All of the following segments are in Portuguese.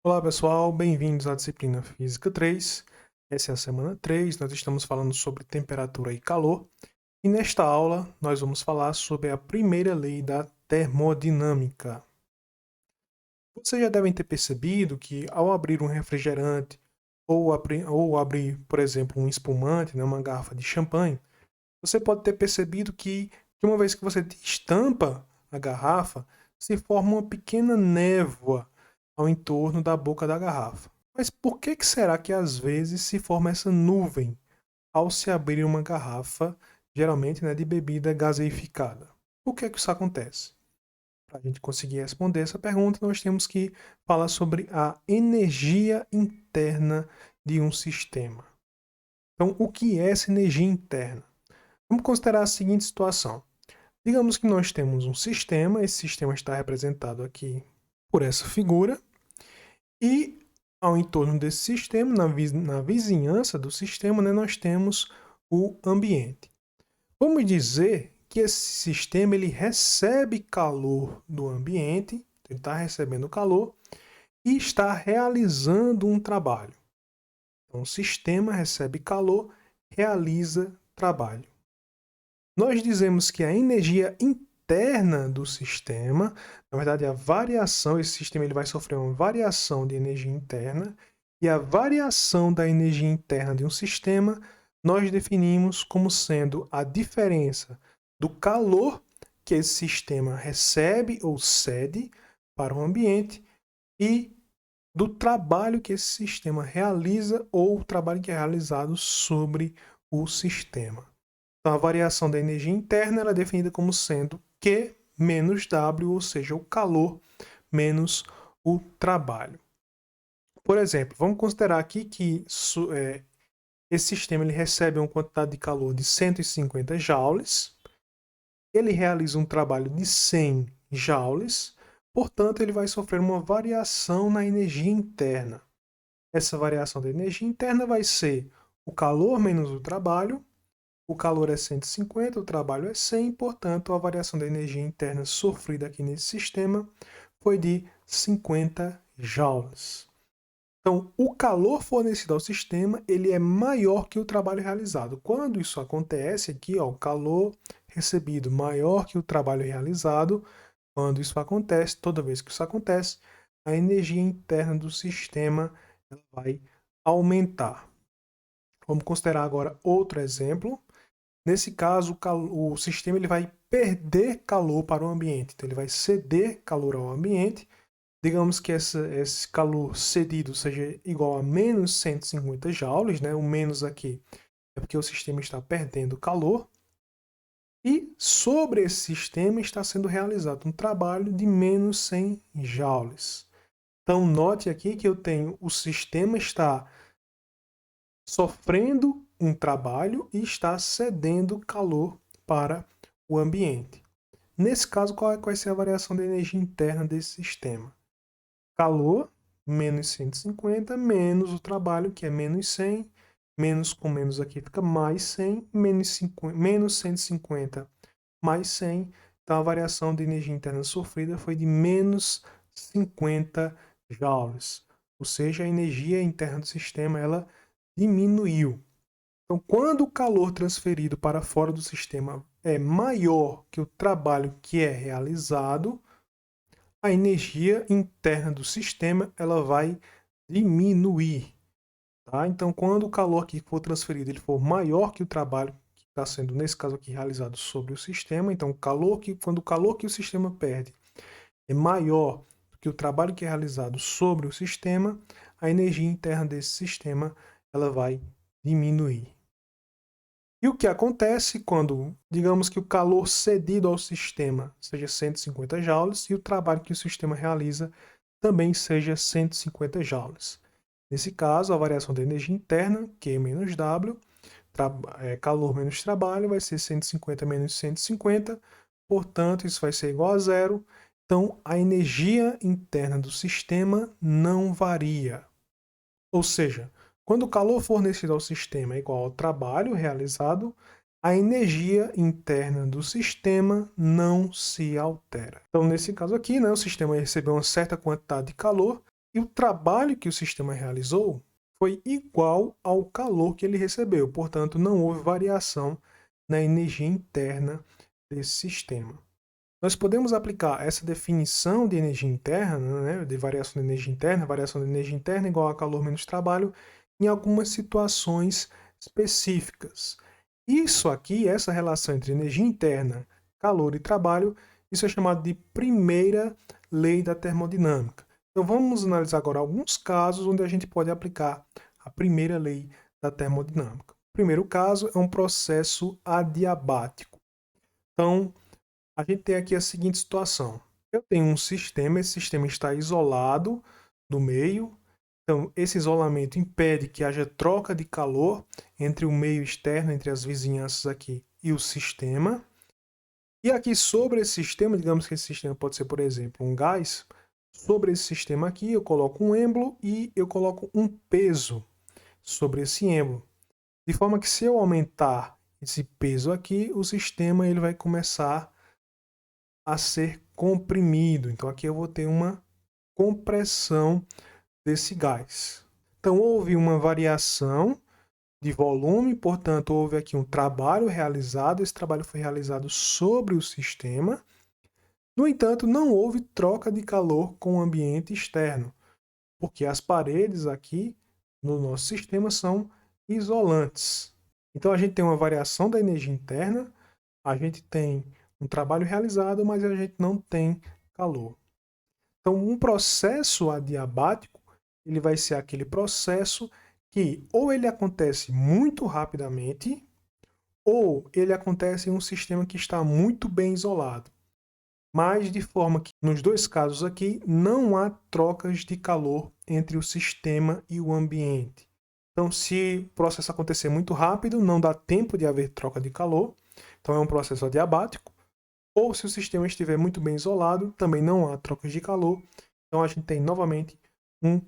Olá pessoal, bem-vindos à disciplina Física 3. Essa é a semana 3, nós estamos falando sobre temperatura e calor. E nesta aula nós vamos falar sobre a primeira lei da termodinâmica. Vocês já devem ter percebido que ao abrir um refrigerante ou abrir, por exemplo, um espumante, né, uma garrafa de champanhe, você pode ter percebido que uma vez que você destampa a garrafa, se forma uma pequena névoa ao entorno da boca da garrafa. Mas por que será que às vezes se forma essa nuvem ao se abrir uma garrafa, geralmente, né, de bebida gaseificada? Por que isso acontece? Para a gente conseguir responder essa pergunta, nós temos que falar sobre a energia interna de um sistema. Então, o que é essa energia interna? Vamos considerar a seguinte situação. Digamos que nós temos um sistema, esse sistema está representado aqui por essa figura, e ao entorno desse sistema, na vizinhança do sistema, né, nós temos o ambiente. Vamos dizer que esse sistema ele recebe calor do ambiente, ele está recebendo calor e está realizando um trabalho. Então, o sistema recebe calor, realiza trabalho. Nós dizemos que a energia interna do sistema, na verdade a variação, esse sistema ele vai sofrer uma variação de energia interna, e a variação da energia interna de um sistema nós definimos como sendo a diferença do calor que esse sistema recebe ou cede para o ambiente e do trabalho que esse sistema realiza ou o trabalho que é realizado sobre o sistema. Então, a variação da energia interna é definida como sendo Q menos W, ou seja, o calor menos o trabalho. Por exemplo, vamos considerar aqui que esse sistema ele recebe uma quantidade de calor de 150 joules, ele realiza um trabalho de 100 joules, portanto, ele vai sofrer uma variação na energia interna. Essa variação da energia interna vai ser o calor menos o trabalho. O calor é 150, o trabalho é 100, portanto, a variação da energia interna sofrida aqui nesse sistema foi de 50 joules. Então, o calor fornecido ao sistema ele é maior que o trabalho realizado. Quando isso acontece aqui, ó, o calor recebido maior que o trabalho realizado, quando isso acontece, toda vez que isso acontece, a energia interna do sistema ela vai aumentar. Vamos considerar agora outro exemplo. Nesse caso, o sistema ele vai perder calor para o ambiente, então ele vai ceder calor ao ambiente. Digamos que esse calor cedido seja igual a menos 150 joules, né? O menos aqui é porque o sistema está perdendo calor. E sobre esse sistema está sendo realizado um trabalho de menos 100 joules. Então note aqui que eu tenho o sistema está sofrendo um trabalho e está cedendo calor para o ambiente. Nesse caso, qual vai ser a variação da energia interna desse sistema? Calor, menos 150, menos o trabalho, que é menos 100, menos com menos aqui fica mais 100, menos 150 mais 100. Então, a variação de energia interna sofrida foi de menos 50 joules. Ou seja, a energia interna do sistema ela diminuiu. Então, quando o calor transferido para fora do sistema é maior que o trabalho que é realizado, a energia interna do sistema ela vai diminuir. Tá? Então, quando o calor que for transferido ele for maior que o trabalho que está sendo, nesse caso aqui, realizado sobre o sistema, então quando o calor que o sistema perde é maior do que o trabalho que é realizado sobre o sistema, a energia interna desse sistema ela vai diminuir. E o que acontece quando, digamos que o calor cedido ao sistema seja 150 joules e o trabalho que o sistema realiza também seja 150 joules. Nesse caso, a variação da energia interna, Q menos W, calor menos trabalho, vai ser 150 menos 150, portanto, isso vai ser igual a zero. Então, a energia interna do sistema não varia. Ou seja, quando o calor fornecido ao sistema é igual ao trabalho realizado, a energia interna do sistema não se altera. Então, nesse caso aqui, né, o sistema recebeu uma certa quantidade de calor E o trabalho que o sistema realizou foi igual ao calor que ele recebeu, portanto, não houve variação na energia interna desse sistema. Nós podemos aplicar essa definição de energia interna, né, de variação de energia interna igual a calor menos trabalho, em algumas situações específicas. Isso aqui, essa relação entre energia interna, calor e trabalho, isso é chamado de primeira lei da termodinâmica. Então vamos analisar agora alguns casos onde a gente pode aplicar a primeira lei da termodinâmica. O primeiro caso é um processo adiabático. Então, a gente tem aqui a seguinte situação. Eu tenho um sistema, esse sistema está isolado do meio. Então, esse isolamento impede que haja troca de calor entre o meio externo, entre as vizinhanças aqui e o sistema. E aqui sobre esse sistema, digamos que esse sistema pode ser, por exemplo, um gás. Sobre esse sistema aqui, eu coloco um êmbolo e eu coloco um peso sobre esse êmbolo. De forma que se eu aumentar esse peso aqui, o sistema ele vai começar a ser comprimido. Então aqui eu vou ter uma compressão desse gás. Então houve uma variação de volume, portanto houve aqui um trabalho realizado, esse trabalho foi realizado sobre o sistema. No entanto, não houve troca de calor com o ambiente externo, porque as paredes aqui no nosso sistema são isolantes. Então a gente tem uma variação da energia interna, a gente tem um trabalho realizado, mas a gente não tem calor. Então, um processo adiabático, ele vai ser aquele processo que ou ele acontece muito rapidamente, ou ele acontece em um sistema que está muito bem isolado. Mas de forma que, nos dois casos aqui, não há trocas de calor entre o sistema e o ambiente. Então, se o processo acontecer muito rápido, não dá tempo de haver troca de calor. Então, é um processo adiabático. Ou se o sistema estiver muito bem isolado, também não há trocas de calor. Então, a gente tem novamente um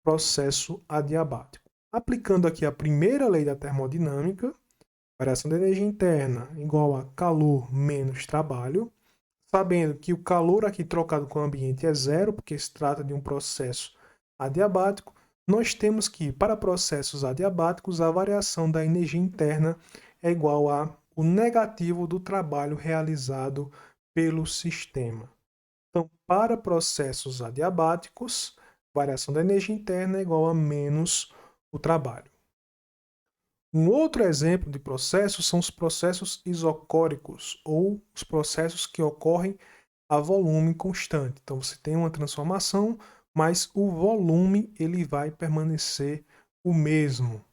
processo adiabático. Aplicando aqui a primeira lei da termodinâmica, variação da energia interna igual a calor menos trabalho, sabendo que o calor aqui trocado com o ambiente é zero, porque se trata de um processo adiabático, nós temos que, para processos adiabáticos, a variação da energia interna é igual a o negativo do trabalho realizado pelo sistema. Então, para processos adiabáticos, variação da energia interna é igual a menos o trabalho. Um outro exemplo de processo são os processos isocóricos, ou os processos que ocorrem a volume constante. Então, você tem uma transformação, mas o volume ele vai permanecer o mesmo.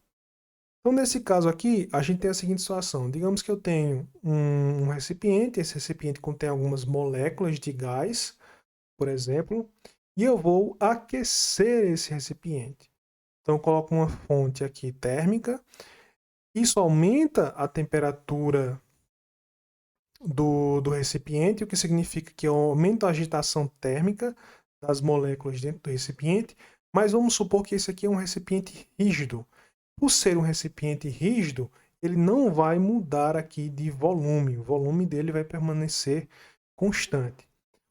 Então, nesse caso aqui, a gente tem a seguinte situação. Digamos que eu tenho um recipiente, esse recipiente contém algumas moléculas de gás, por exemplo, e eu vou aquecer esse recipiente. Então, eu coloco uma fonte aqui térmica. Isso aumenta a temperatura do recipiente, o que significa que eu aumento a agitação térmica das moléculas dentro do recipiente, mas vamos supor que esse aqui é um recipiente rígido. Por ser um recipiente rígido, ele não vai mudar aqui de volume, o volume dele vai permanecer constante.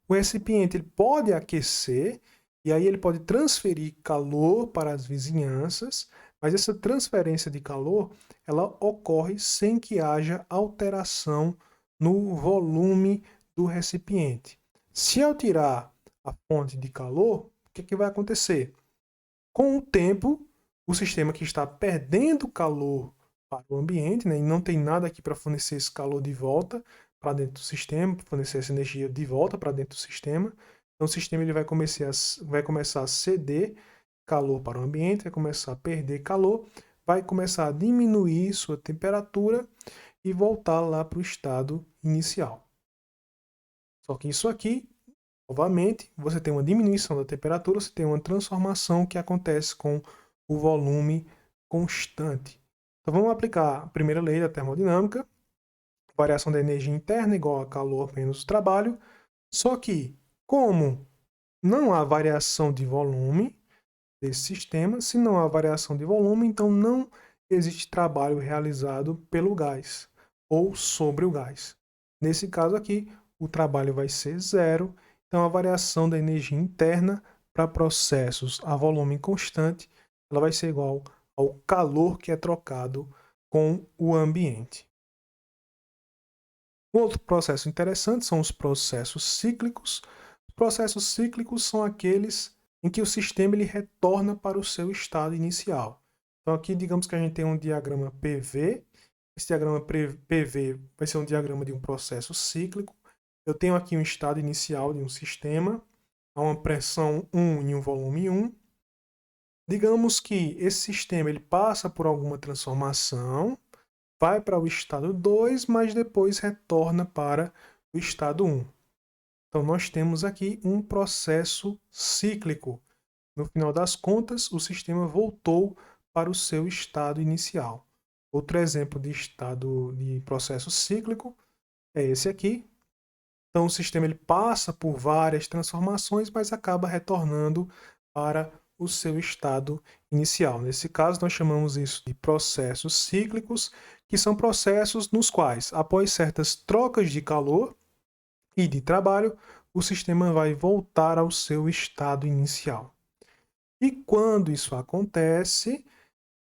O recipiente ele pode aquecer e aí ele pode transferir calor para as vizinhanças, mas essa transferência de calor ela ocorre sem que haja alteração no volume do recipiente. Se eu tirar a fonte de calor, o que vai acontecer? Com o tempo, o sistema que está perdendo calor para o ambiente, né, e não tem nada aqui para fornecer esse calor de volta para dentro do sistema, fornecer essa energia de volta para dentro do sistema. Então o sistema ele vai começar a ceder calor para o ambiente, vai começar a perder calor, vai começar a diminuir sua temperatura e voltar lá para o estado inicial. Só que isso aqui, novamente, você tem uma diminuição da temperatura, você tem uma transformação que acontece com o volume constante. Então vamos aplicar a primeira lei da termodinâmica, variação da energia interna igual a calor menos trabalho, só que como não há variação de volume desse sistema, se não há variação de volume, então não existe trabalho realizado pelo gás ou sobre o gás. Nesse caso aqui, o trabalho vai ser zero, então a variação da energia interna para processos a volume constante, ela vai ser igual ao calor que é trocado com o ambiente. Um outro processo interessante são os processos cíclicos. Os processos cíclicos são aqueles em que o sistema ele retorna para o seu estado inicial. Então aqui digamos que a gente tem um diagrama PV. Esse diagrama PV vai ser um diagrama de um processo cíclico. Eu tenho aqui um estado inicial de um sistema, a uma pressão 1 e um volume 1. Digamos que esse sistema ele passa por alguma transformação, vai para o estado 2, mas depois retorna para o estado 1. Então, nós temos aqui um processo cíclico. No final das contas, o sistema voltou para o seu estado inicial. Outro exemplo de estado de processo cíclico é esse aqui. Então, o sistema ele passa por várias transformações, mas acaba retornando para o seu estado inicial. Nesse caso, nós chamamos isso de processos cíclicos, que são processos nos quais, após certas trocas de calor e de trabalho, o sistema vai voltar ao seu estado inicial. E quando isso acontece,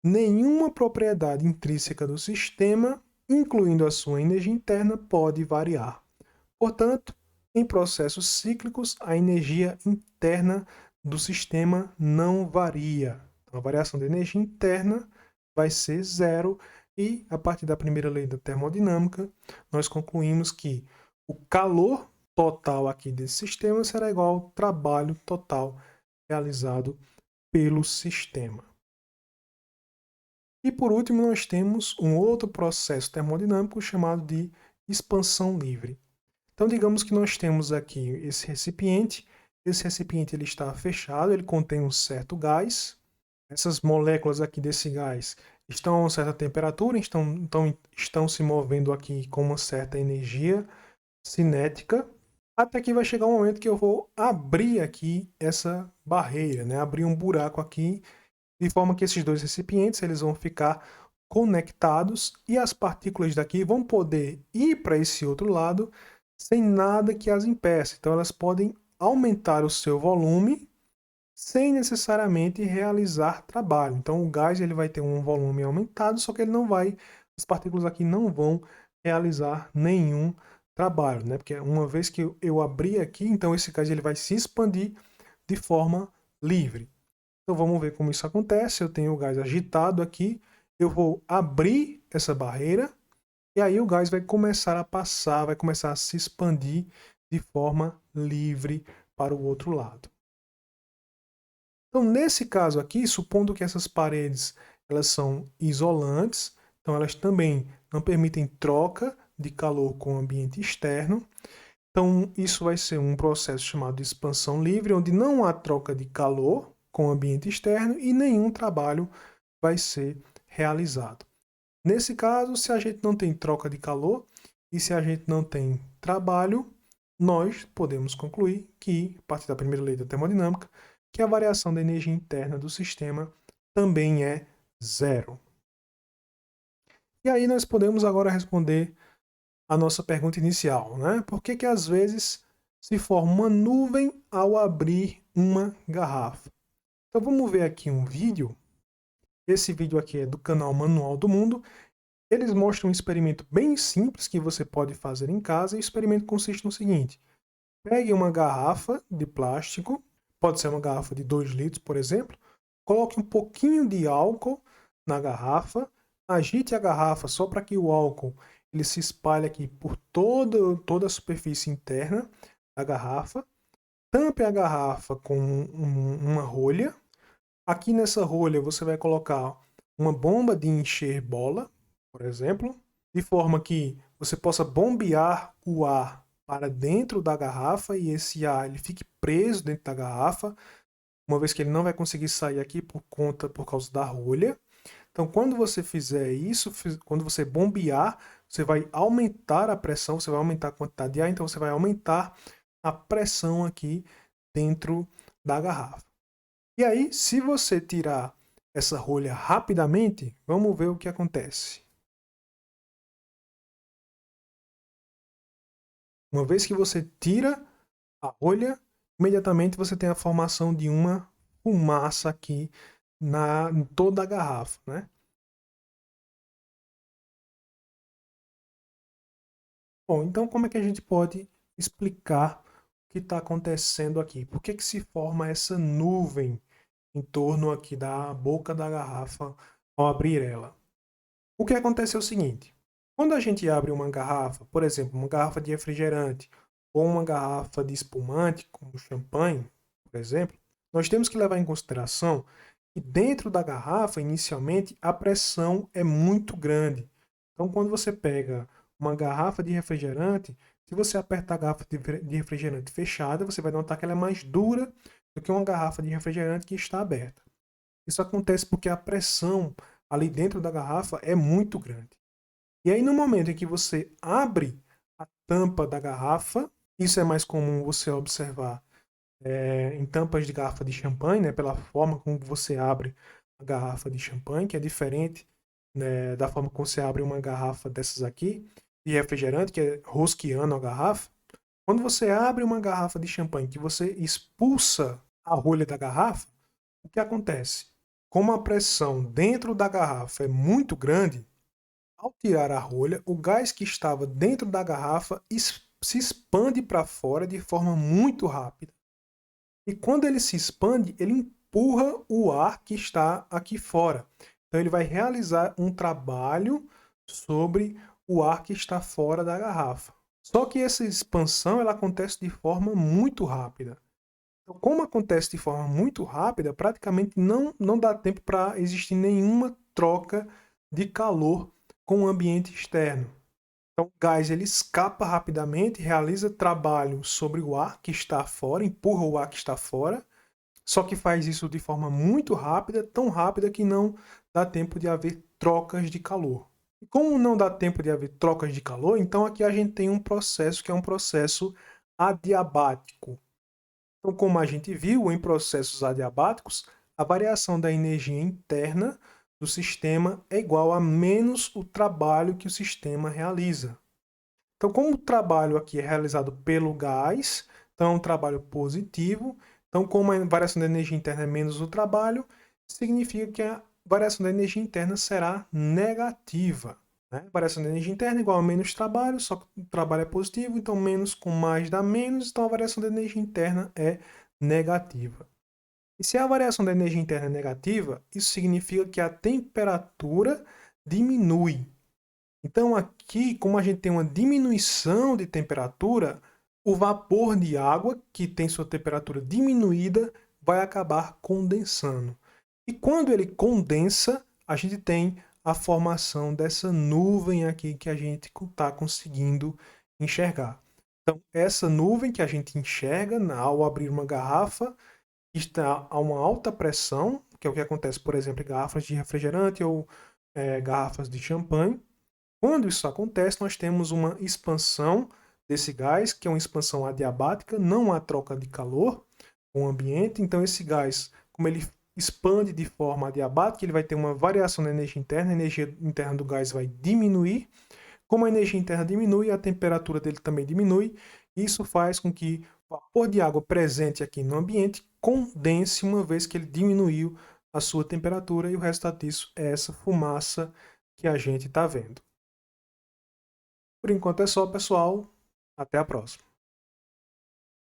nenhuma propriedade intrínseca do sistema, incluindo a sua energia interna, pode variar. Portanto, em processos cíclicos, a energia interna do sistema não varia. Então, a variação da energia interna vai ser zero e, a partir da primeira lei da termodinâmica, nós concluímos que o calor total aqui desse sistema será igual ao trabalho total realizado pelo sistema. E por último, nós temos um outro processo termodinâmico chamado de expansão livre. Então, digamos que nós temos aqui esse recipiente ele está fechado, ele contém um certo gás. Essas moléculas aqui desse gás estão a uma certa temperatura, estão se movendo aqui com uma certa energia cinética, até que vai chegar um momento que eu vou abrir aqui essa barreira, né? Abrir um buraco aqui, de forma que esses dois recipientes eles vão ficar conectados e as partículas daqui vão poder ir para esse outro lado sem nada que as impeça. Então elas podem aumentar o seu volume sem necessariamente realizar trabalho. Então o gás ele vai ter um volume aumentado, só que as partículas aqui não vão realizar nenhum trabalho, né? Porque uma vez que eu abrir aqui, então esse gás ele vai se expandir de forma livre. Então vamos ver como isso acontece. Eu tenho o gás agitado aqui, eu vou abrir essa barreira e aí o gás vai começar a passar, vai começar a se expandir de forma livre para o outro lado. Então, nesse caso aqui, supondo que essas paredes elas são isolantes, então elas também não permitem troca de calor com o ambiente externo. Então, isso vai ser um processo chamado de expansão livre, onde não há troca de calor com o ambiente externo e nenhum trabalho vai ser realizado. Nesse caso, se a gente não tem troca de calor e se a gente não tem trabalho, nós podemos concluir que, a partir da primeira lei da termodinâmica, que a variação da energia interna do sistema também é zero. E aí nós podemos agora responder a nossa pergunta inicial, né? Por que que às vezes se forma uma nuvem ao abrir uma garrafa? Então vamos ver aqui um vídeo. Esse vídeo aqui é do canal Manual do Mundo. Eles mostram um experimento bem simples que você pode fazer em casa. E o experimento consiste no seguinte: pegue uma garrafa de plástico, pode ser uma garrafa de 2 litros, por exemplo, coloque um pouquinho de álcool na garrafa, agite a garrafa só para que o álcool ele se espalhe aqui por toda a superfície interna da garrafa, tampe a garrafa com uma rolha. Aqui nessa rolha você vai colocar uma bomba de encher bola, por exemplo, de forma que você possa bombear o ar para dentro da garrafa e esse ar ele fique preso dentro da garrafa, uma vez que ele não vai conseguir sair aqui por causa da rolha. Então, quando você fizer isso, quando você bombear, você vai aumentar a pressão, você vai aumentar a quantidade de ar, então você vai aumentar a pressão aqui dentro da garrafa. E aí, se você tirar essa rolha rapidamente, vamos ver o que acontece. Uma vez que você tira a rolha, imediatamente você tem a formação de uma fumaça aqui em toda a garrafa, né? Bom, então como é que a gente pode explicar o que está acontecendo aqui? Por que que se forma essa nuvem em torno aqui da boca da garrafa ao abrir ela? O que acontece é o seguinte: quando a gente abre uma garrafa, por exemplo, uma garrafa de refrigerante ou uma garrafa de espumante, como champanhe, por exemplo, nós temos que levar em consideração que dentro da garrafa, inicialmente, a pressão é muito grande. Então, quando você pega uma garrafa de refrigerante, se você apertar a garrafa de refrigerante fechada, você vai notar que ela é mais dura do que uma garrafa de refrigerante que está aberta. Isso acontece porque a pressão ali dentro da garrafa é muito grande. E aí, no momento em que você abre a tampa da garrafa, isso é mais comum você observar em tampas de garrafa de champanhe, né, pela forma como você abre a garrafa de champanhe, que é diferente, né, da forma como você abre uma garrafa dessas aqui, de refrigerante, que é rosqueando a garrafa. Quando você abre uma garrafa de champanhe, que você expulsa a rolha da garrafa, o que acontece? Como a pressão dentro da garrafa é muito grande, ao tirar a rolha, o gás que estava dentro da garrafa se expande para fora de forma muito rápida. E quando ele se expande, ele empurra o ar que está aqui fora. Então ele vai realizar um trabalho sobre o ar que está fora da garrafa. Só que essa expansão ela acontece de forma muito rápida. Então, como acontece de forma muito rápida, praticamente não dá tempo para existir nenhuma troca de calor com o ambiente externo. Então, o gás ele escapa rapidamente, realiza trabalho sobre o ar que está fora, empurra o ar que está fora, só que faz isso de forma muito rápida, tão rápida que não dá tempo de haver trocas de calor. E como não dá tempo de haver trocas de calor, então aqui a gente tem um processo que é um processo adiabático. Então, como a gente viu em processos adiabáticos, a variação da energia interna do sistema é igual a menos o trabalho que o sistema realiza. Então, como o trabalho aqui é realizado pelo gás, então é um trabalho positivo. Então, como a variação da energia interna é menos o trabalho, significa que a variação da energia interna será negativa. Né? Variação da energia interna é igual a menos trabalho, só que o trabalho é positivo, então menos com mais dá menos, então a variação da energia interna é negativa. E se a variação da energia interna é negativa, isso significa que a temperatura diminui. Então aqui, como a gente tem uma diminuição de temperatura, o vapor de água, que tem sua temperatura diminuída, vai acabar condensando. E quando ele condensa, a gente tem a formação dessa nuvem aqui que a gente está conseguindo enxergar. Então, essa nuvem que a gente enxerga ao abrir uma garrafa está a uma alta pressão, que é o que acontece, por exemplo, em garrafas de refrigerante ou garrafas de champanhe. Quando isso acontece, nós temos uma expansão desse gás, que é uma expansão adiabática, não há troca de calor com o ambiente, então esse gás, como ele expande de forma adiabática, ele vai ter uma variação na energia interna, a energia interna do gás vai diminuir. Como a energia interna diminui, a temperatura dele também diminui. Isso faz com que o vapor de água presente aqui no ambiente condense uma vez que ele diminuiu a sua temperatura, e o resultado disso é essa fumaça que a gente está vendo. Por enquanto é só, pessoal. Até a próxima.